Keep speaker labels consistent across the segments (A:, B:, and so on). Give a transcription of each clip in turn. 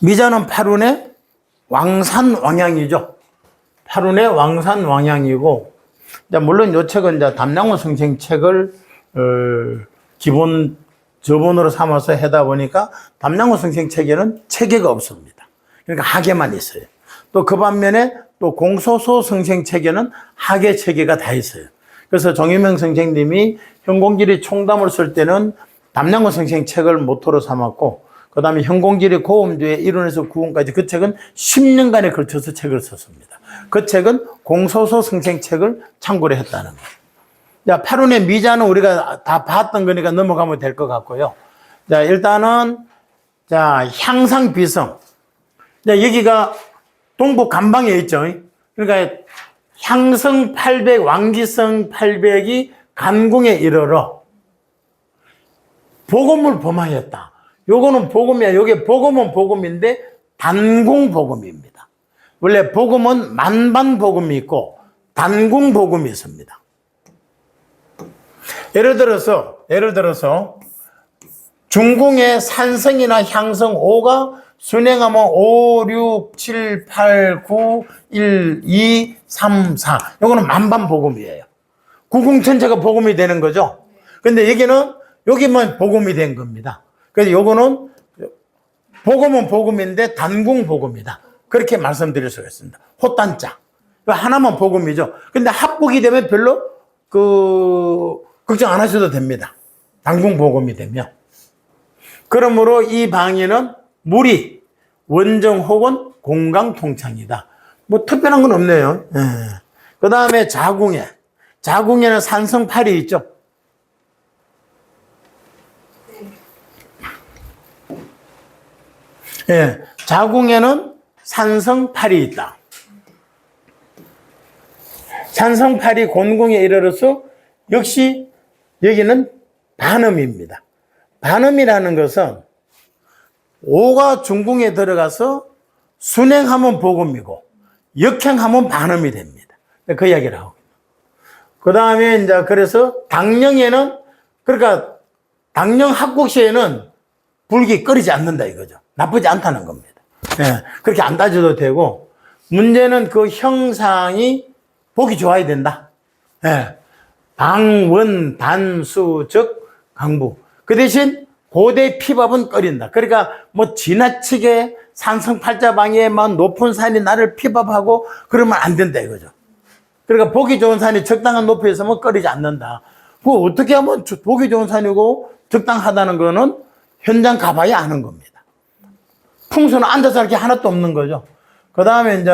A: 미자는 팔운의 왕산왕양이죠. 팔운의 왕산왕양이고, 물론 이 책은 이제 담량호 선생 책을 기본 저본으로 삼아서 하다 보니까 담량호 선생 책에는 체계가 없습니다. 그러니까 하계만 있어요. 또 그 반면에 또 공소소 선생 책에는 하계 체계가 다 있어요. 그래서 정유명 선생님이 현공지리 총담을 쓸 때는 담량호 선생 책을 모토로 삼았고, 그 다음에 현공지리 고음주의 1원에서 9원까지 그 책은 10년간에 걸쳐서 책을 썼습니다. 그 책은 공소소 선생 책을 참고로 했다는 거예요. 자, 팔운의 미자는 우리가 다 봤던 거니까 넘어가면 될 것 같고요. 자, 일단은, 자, 향상비성. 자, 여기가 동북 간방에 있죠. 그러니까 향성 800, 왕기성 800이 간궁에 이르러 복음을 범하였다. 요거는 복음이야. 요게 복음은 복음인데 단궁 복음입니다. 원래 복음은 만반 복음이 있고 단궁 복음이 있습니다. 예를 들어서 중궁의 산성이나 향성 5가 순행하면 5, 6, 7, 8, 9, 1, 2, 3, 4. 요거는 만반 복음이에요. 구궁 전체가 복음이 되는 거죠. 근데 여기만 복음이 된 겁니다. 그래서 요거는 복음은 복음인데 단궁 복음이다. 그렇게 말씀드릴 수가 있습니다. 호딴자. 하나만 복음이죠. 근데 합국이 되면 별로 걱정 안 하셔도 됩니다. 단궁 복음이 되면. 그러므로 이 방위는 물이 원정 혹은 공강 통창이다. 뭐 특별한 건 없네요. 그 다음에 자궁에는 산성 8이 있죠. 예, 자궁에는 산성 8이 있다. 산성 8이 곤궁에 이르러서 역시 여기는 반음입니다. 반음이라는 것은 5가 중궁에 들어가서 순행하면 복음이고 역행하면 반음이 됩니다. 그 이야기를 하고. 그 다음에 이제 그래서 당령에는 그러니까 당령 합국시에는 불기 끓이지 않는다 이거죠. 나쁘지 않다는 겁니다. 예, 그렇게 안 따져도 되고 문제는 그 형상이 보기 좋아야 된다. 예, 방원 단수 즉 강부. 그 대신 고대 피밥은 끓인다. 그러니까 뭐 지나치게 산성팔자방에만 높은 산이 나를 피밥하고 그러면 안 된다 이거죠. 그러니까 보기 좋은 산이 적당한 높이에 있으면 끓이지 않는다. 그거 어떻게 하면 보기 좋은 산이고 적당하다는 거는 현장 가봐야 아는 겁니다. 풍수는 앉아서 할 게 하나도 없는 거죠. 그 다음에 이제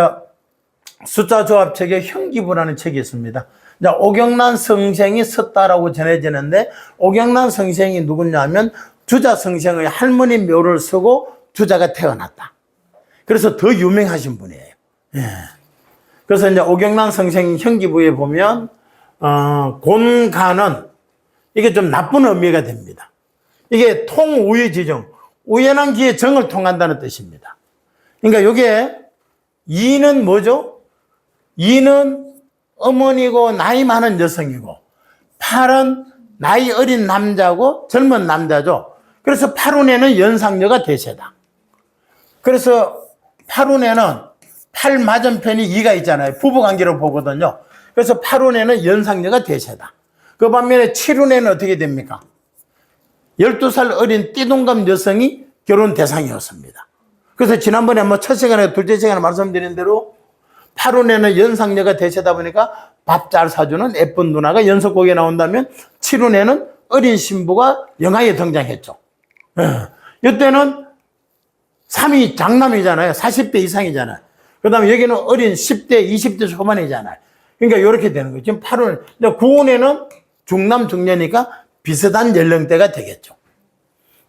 A: 숫자 조합책에 형기부라는 책이 있습니다. 이제 오경란 성생이 썼다라고 전해지는데 오경란 성생이 누구냐면 주자 성생의 할머니 묘를 쓰고 주자가 태어났다. 그래서 더 유명하신 분이에요. 예. 그래서 이제 오경란 성생 형기부에 보면 곤간은 이게 좀 나쁜 의미가 됩니다. 이게 통우유지정, 우연한 기에 정을 통한다는 뜻입니다. 그러니까 이게 이는 뭐죠? 이는 어머니고 나이 많은 여성이고 팔은 나이 어린 남자고 젊은 남자죠. 그래서 팔운에는 연상녀가 대세다. 그래서 팔운에는 팔 맞은편이 이가 있잖아요. 부부관계로 보거든요. 그래서 팔운에는 연상녀가 대세다. 그 반면에 칠운에는 어떻게 됩니까? 12살 어린 띠동갑 여성이 결혼 대상이었습니다. 그래서 지난번에 첫 시간에 둘째 시간에 말씀드린 대로 팔운에는 연상녀가 대세다 보니까 밥 잘 사주는 예쁜 누나가 연속곡에 나온다면 칠운에는 어린 신부가 영화에 등장했죠. 이때는 3이 장남이잖아요. 40대 이상이잖아요. 그 다음에 여기는 어린 10대, 20대 초반이잖아요. 그러니까 이렇게 되는 거예요. 지금 8운, 9운에는 중남, 중녀니까 비슷한 연령대가 되겠죠.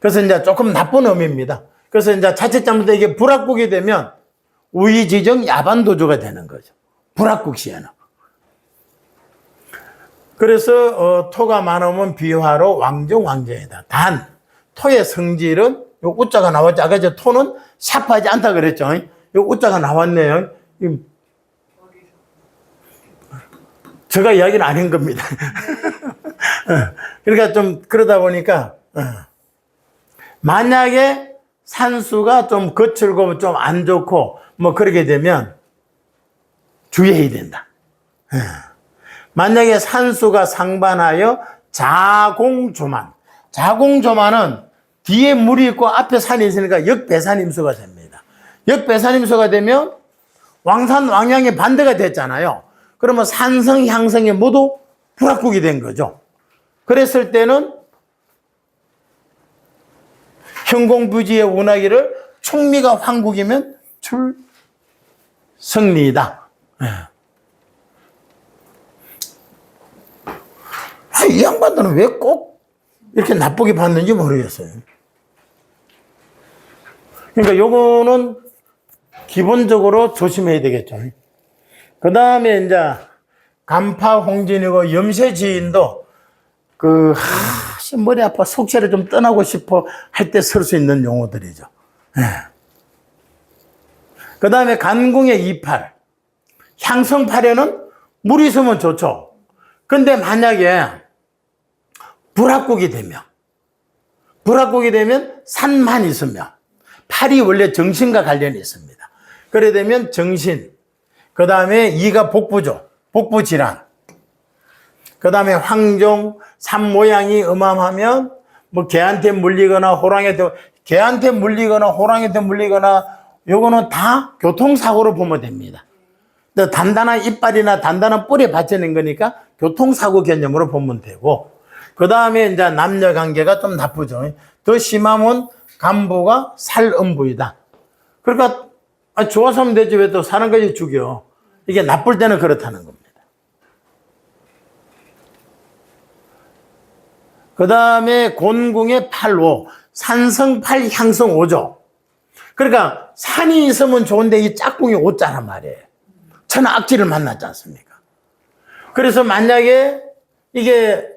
A: 그래서 이제 조금 나쁜 의미입니다. 그래서 이제 자칫 잘못해 이게 불합국이 되면 우의지정 야반도주가 되는 거죠. 불합국 시에는. 그래서 토가 많으면 비화로 왕정 왕정이다. 단 토의 성질은 요 우자가 나왔죠. 아까 저 토는 샤프하지 않다 그랬죠. 요 우자가 나왔네요. 제가 이야기는 아닌 겁니다. 그러니까 좀 그러다 보니까 만약에 산수가 좀 거칠고 좀 안 좋고 뭐 그렇게 되면 주의해야 된다. 만약에 산수가 상반하여 자공조만. 자공조만은 뒤에 물이 있고 앞에 산이 있으니까 역배산임수가 됩니다. 역배산임수가 되면 왕산 왕양이 반대가 됐잖아요. 그러면 산성 향성이 모두 불합국이 된 거죠. 그랬을 때는 형공부지의 운하기를 충미가 황국이면 출성리이다. 이 양반들은 왜 꼭 이렇게 나쁘게 봤는지 모르겠어요. 그러니까 요거는 기본적으로 조심해야 되겠죠. 그 다음에 이제 간파 홍진이고 염세지인도 머리 아파 속세를 좀 떠나고 싶어 할 때 쓸 수 있는 용어들이죠. 그 다음에 간궁의 28. 향성팔에는 물이 있으면 좋죠. 근데 만약에 불합국이 되면 산만 있으면 팔이 원래 정신과 관련이 있습니다. 그래 되면 정신, 그 다음에 이가 복부죠. 복부질환. 그 다음에 황종, 산 모양이 어마어마하면 뭐 개한테 물리거나 개한테 물리거나 요거는 다 교통사고로 보면 됩니다. 단단한 이빨이나 단단한 뿔에 받쳐낸 거니까 교통사고 개념으로 보면 되고, 그 다음에 이제 남녀 관계가 좀 나쁘죠. 더 심하면 간부가 살음부이다. 그러니까 좋아서 하면 되지 왜 또 사람까지 죽여. 이게 나쁠 때는 그렇다는 겁니다. 그 다음에 곤궁의 8호, 산성 8, 향성 5죠. 그러니까 산이 있으면 좋은데 이 짝꿍이 5자란 말이에요. 천악지를 만났지 않습니까? 그래서 만약에 이게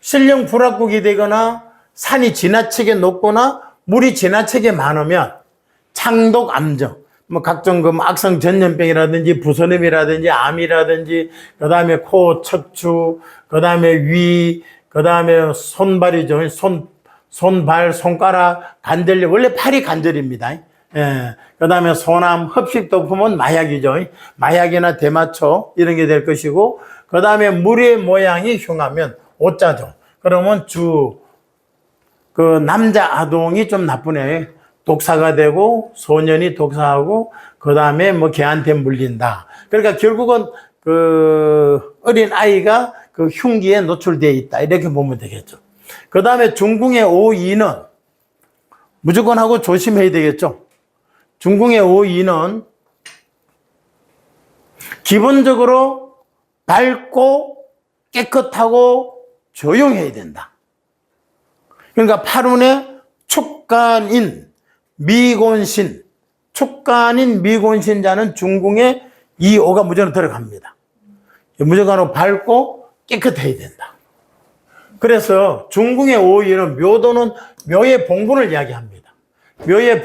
A: 신령 불합국이 되거나 산이 지나치게 높거나 물이 지나치게 많으면 창독 암정, 뭐 각종 악성 전염병이라든지 부선염이라든지 암이라든지, 그 다음에 코 척추, 그 다음에 위, 그 다음에 손발이죠. 손발, 손가락, 관절, 원래 팔이 관절입니다. 그 다음에 소남, 흡식도 보면 마약이죠. 마약이나 대마초, 이런 게 될 것이고, 그 다음에 물의 모양이 흉하면 오자죠. 그러면 남자 아동이 좀 나쁘네. 독사가 되고, 소년이 독사하고, 그 다음에 뭐 개한테 물린다. 그러니까 결국은 어린 아이가 흉기에 노출되어 있다. 이렇게 보면 되겠죠. 그 다음에 중궁의 5, 2는 무조건 하고 조심해야 되겠죠. 중궁의 5, 2는 기본적으로 밝고 깨끗하고 조용해야 된다. 그러니까 팔운에 촉간인 미곤신자는 중궁에 2, 5가 무조건 들어갑니다. 무조건 밝고 깨끗해야 된다. 그래서 중궁의 5, 2는 묘도는 묘의 봉분을 이야기합니다. 묘의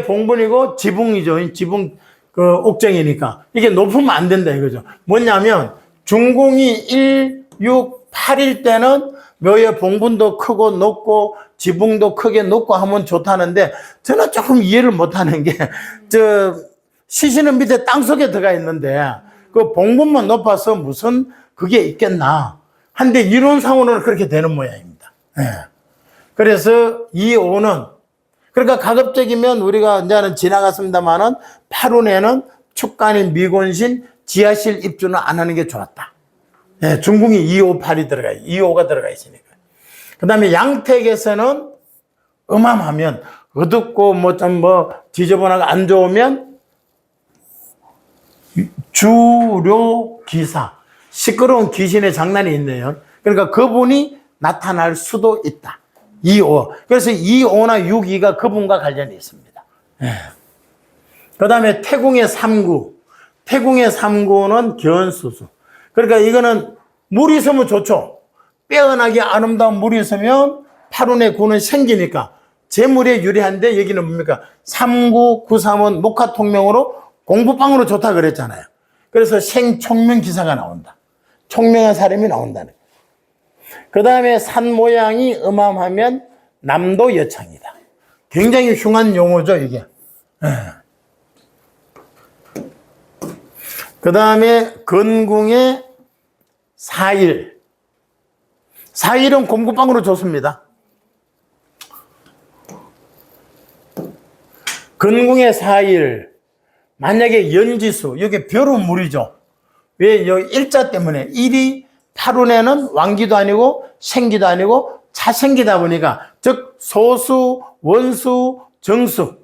A: 봉분이고 지붕이죠. 지붕 옥정이니까 이게 높으면 안 된다 이거죠. 뭐냐면 중궁이 1, 6, 8일 때는 묘의 봉분도 크고 높고 지붕도 크게 높고 하면 좋다는데, 저는 조금 이해를 못하는 게 시신은 밑에 땅속에 들어가 있는데 그 봉분만 높아서 무슨 그게 있겠나 한데 이론상으로는 그렇게 되는 모양입니다. 그래서 이 5는 그러니까 가급적이면 우리가 이제는 지나갔습니다만은 팔운에는 축간인 미곤신 지하실 입주는 안 하는 게 좋았다. 중궁이 2, 5, 8이 들어가 2, 5가 들어가 있으니까. 그 다음에 양택에서는 음암하면 어둡고 지저분하고 안 좋으면 주료기사, 시끄러운 귀신의 장난이 있네요. 그러니까 그분이 나타날 수도 있다. 2, 5. 그래서 2, 5나 6, 2가 그분과 관련이 있습니다. 그 다음에 태궁의 3구. 태궁의 3구는 견수수. 그러니까 이거는 물이 있으면 좋죠. 빼어나게 아름다운 물이 있으면 팔운의 구는 생기니까 재물에 유리한데, 여기는 뭡니까? 3구, 9, 3은 목화통명으로 공부방으로 좋다 그랬잖아요. 그래서 생총명 기사가 나온다. 총명한 사람이 나온다는 거예요. 그 다음에 산 모양이 음암하면 남도 여창이다. 굉장히 흉한 용어죠, 이게. 그 다음에 건궁의 사일. 사일은 공구빵으로 좋습니다. 건궁의 사일. 만약에 연지수, 여기 벼루물이죠. 왜? 여기 일자 때문에. 일이 파룬에는 왕기도 아니고 생기도 아니고 차생기다 보니까, 즉 소수, 원수, 정수,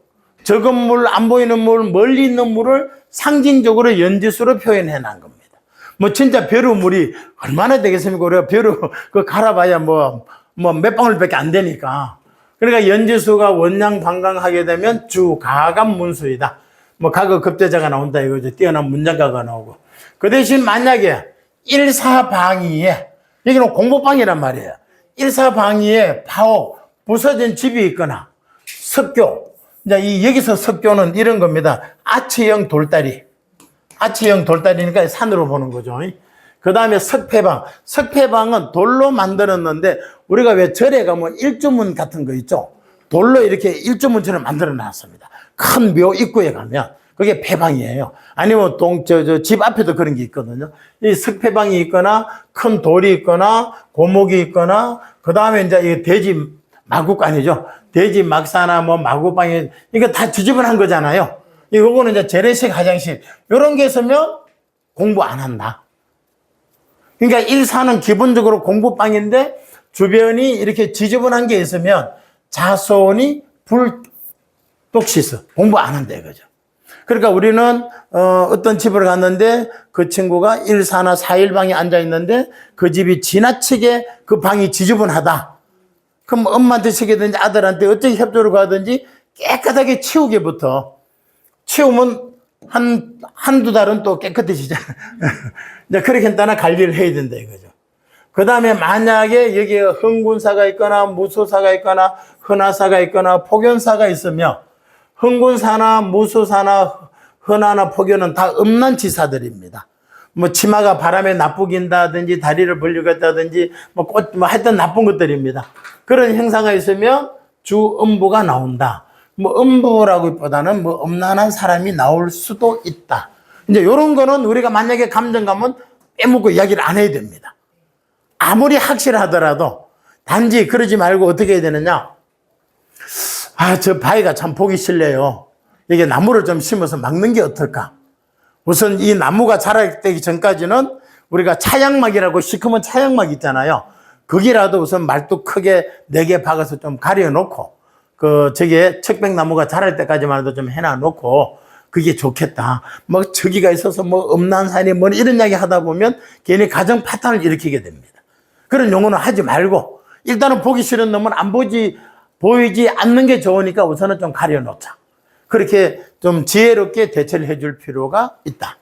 A: 적은 물, 안 보이는 물, 멀리 있는 물을 상징적으로 연지수로 표현해 놓은 겁니다. 뭐 진짜 벼루물이 얼마나 되겠습니까? 우리가 벼루 그 갈아봐야 뭐 몇 방울밖에 안 되니까. 그러니까 연지수가 원양방강하게 되면 주가감문수이다. 뭐 가거 급제자가 나온다 이거죠. 뛰어난 문장가가 나오고. 그 대신 만약에 일사방위에, 여기는 공부방이란 말이에요. 일사방위에 파옥, 부서진 집이 있거나 석교. 이제 여기서 석교는 이런 겁니다. 아치형 돌다리. 아치형 돌다리니까 산으로 보는 거죠. 그 다음에 석패방. 석패방은 돌로 만들었는데, 우리가 왜 절에 가면 일주문 같은 거 있죠? 돌로 이렇게 일주문처럼 만들어 놨습니다. 큰 묘 입구에 가면 그게 패방이에요. 아니면 집 앞에도 그런 게 있거든요. 이 석패방이 있거나 큰 돌이 있거나 고목이 있거나, 그 다음에 이제 이 돼지 마구간이죠. 돼지 막사나 뭐 마구방이, 이거 다 지저분한 거잖아요. 이거는 이제 재래식 화장실 이런 게 있으면 공부 안 한다. 그러니까 일사는 기본적으로 공부방인데 주변이 이렇게 지저분한 게 있으면 자손이 불독시서 공부 안 한다 이거죠. 그러니까 우리는 어떤 집을 갔는데 그 친구가 일사나 사일방에 앉아 있는데 그 집이 지나치게 그 방이 지저분하다. 그럼 엄마한테 시키든지 아들한테 어떻게 협조를 가든지 깨끗하게 치우게부터, 치우면 한두 달은 또 깨끗해지잖아. 이제 그렇게 간단한 관리를 해야 된다 이거죠. 그 다음에 만약에 여기에 흥군사가 있거나 무소사가 있거나 흔화사가 있거나 폭연사가 있으면, 흥군사나 무소사나 흔화나 폭연은 다 음란지사들입니다. 뭐 치마가 바람에 나쁘긴다든지 다리를 벌리겠다든지 뭐 하여튼 나쁜 것들입니다. 그런 행사가 있으면 주음부가 나온다. 뭐 음부라기보다는 뭐 음란한 사람이 나올 수도 있다. 이제 이런 거는 우리가 만약에 감정 가면 빼먹고 이야기를 안 해야 됩니다. 아무리 확실하더라도 단지 그러지 말고 어떻게 해야 되느냐? 저 바위가 참 보기 싫네요. 이게 나무를 좀 심어서 막는 게 어떨까? 우선 이 나무가 자라기 전까지는 우리가 차양막이라고, 시커먼 차양막 있잖아요. 거기라도 우선 말뚝 크게 4개 박아서 좀 가려놓고, 저게 척백나무가 자랄 때까지만 해도 좀 해놔놓고, 그게 좋겠다. 뭐 저기가 있어서 뭐 음란산이 뭐 이런 이야기 하다 보면 괜히 가정 파탄을 일으키게 됩니다. 그런 용어는 하지 말고, 일단은 보기 싫은 놈은 보이지 않는 게 좋으니까 우선은 좀 가려놓자. 그렇게 좀 지혜롭게 대처를 해줄 필요가 있다.